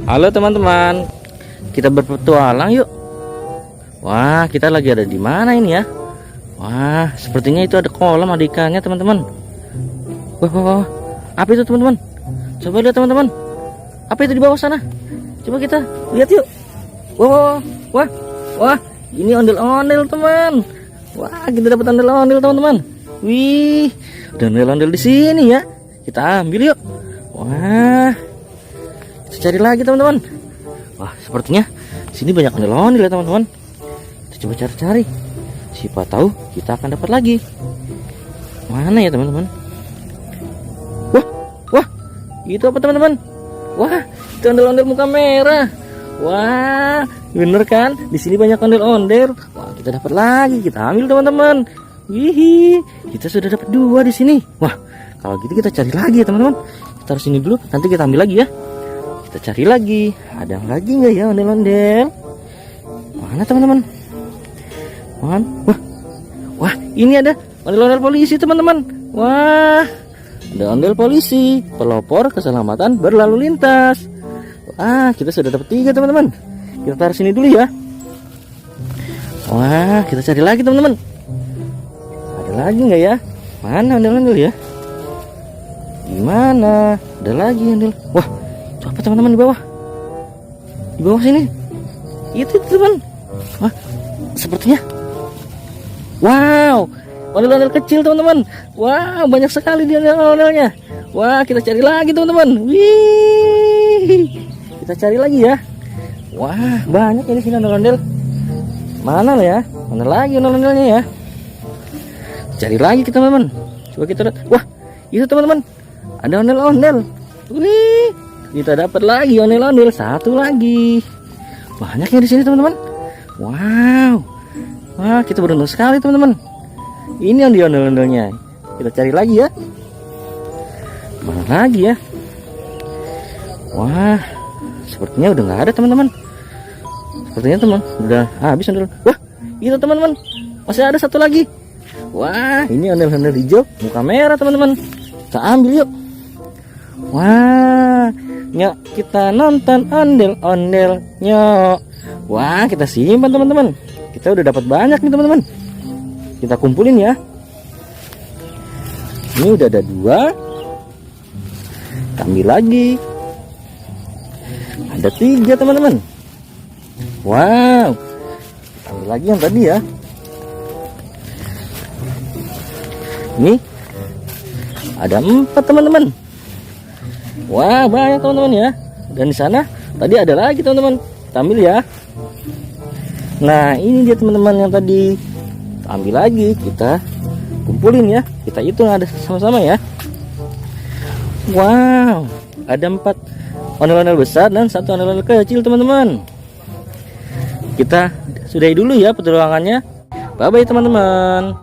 Halo teman-teman, kita berpetualang yuk. Wah, kita lagi ada di mana ini ya? Wah, sepertinya itu ada kolam, ada ikannya teman-teman. Wah, apa itu teman-teman? Coba lihat teman-teman. Apa itu di bawah sana? Coba kita lihat yuk. Wah, ini ondel-ondel teman. Wah, kita dapat ondel-ondel teman-teman. Wih, ada ondel-ondel di sini ya. Kita ambil yuk. Wah, kita cari lagi teman-teman. Wah, sepertinya sini banyak ondel-ondel ya teman-teman. Kita coba cari-cari. Siapa tahu kita akan dapat lagi. Mana ya teman-teman? Wah, itu apa teman-teman? Wah, itu ondel-ondel muka merah. Wah, bener kan? Di sini banyak ondel-ondel. Wah, kita dapat lagi. Kita ambil teman-teman. Wih, kita sudah dapat 2 di sini. Wah, kalau gitu kita cari lagi ya teman-teman. Kita taruh sini dulu, nanti kita ambil lagi ya. Kita cari lagi. Ada lagi nggak ya ondel-ondel? Mana teman-teman? Wah, ini ada ondel-ondel polisi teman-teman. Wah, ada ondel polisi, pelopor keselamatan berlalu lintas. Wah, kita sudah dapat 3 teman-teman. Kita taruh sini dulu ya. Wah, kita cari lagi teman-teman. Ada lagi nggak ya? Mana ondel-ondel ya? Gimana? Ada lagi ondel. Wah, coba teman-teman di bawah. Di bawah sini. Itu teman. Wah, sepertinya. Wow, ondel-ondel kecil teman-teman. Wow, banyak sekali dia ondel-ondelnya. Wah, kita cari lagi teman-teman. Wih, kita cari lagi ya. Wah, banyak ini sini ondel-ondel. Mana lah ya? Mana lagi ondel-ondelnya ya? Cari lagi kita teman-teman. Coba kita lihat. Wah, itu teman-teman. Ada ondel-ondel. Wih, kita dapat lagi ondel-ondel. 1 lagi. Banyaknya di sini teman-teman. Wow. Wah, kita beruntung sekali teman-teman. Ini yang di ondel-ondelnya. Kita cari lagi ya. Mana lagi ya? Wah, sepertinya udah nggak ada teman-teman. Sepertinya teman udah habis ondel. Wah, itu teman-teman. Masih ada 1 lagi. Wah, ini ondel-ondel hijau muka merah teman-teman. Kita ambil yuk. Wah, nyok, kita nonton ondel-ondel nyok. Wah, kita simpan teman-teman. Kita udah dapat banyak nih teman-teman. Kita kumpulin ya. Ini udah ada 2. Kita ambil lagi. Ada 3 teman-teman. Wow, kita ambil lagi yang tadi ya. Ini ada 4 teman-teman. Wah, banyak teman-teman ya. Dan di sana tadi ada lagi teman-teman. Kita ambil ya. Nah, ini dia teman-teman yang tadi. Kita ambil lagi, kita kumpulin ya. Kita hitung ada sama-sama ya. Wow, ada 4 ondel-ondel besar dan 1 ondel-ondel kecil teman-teman. Kita sudahi dulu ya petualangannya. Bye bye teman-teman.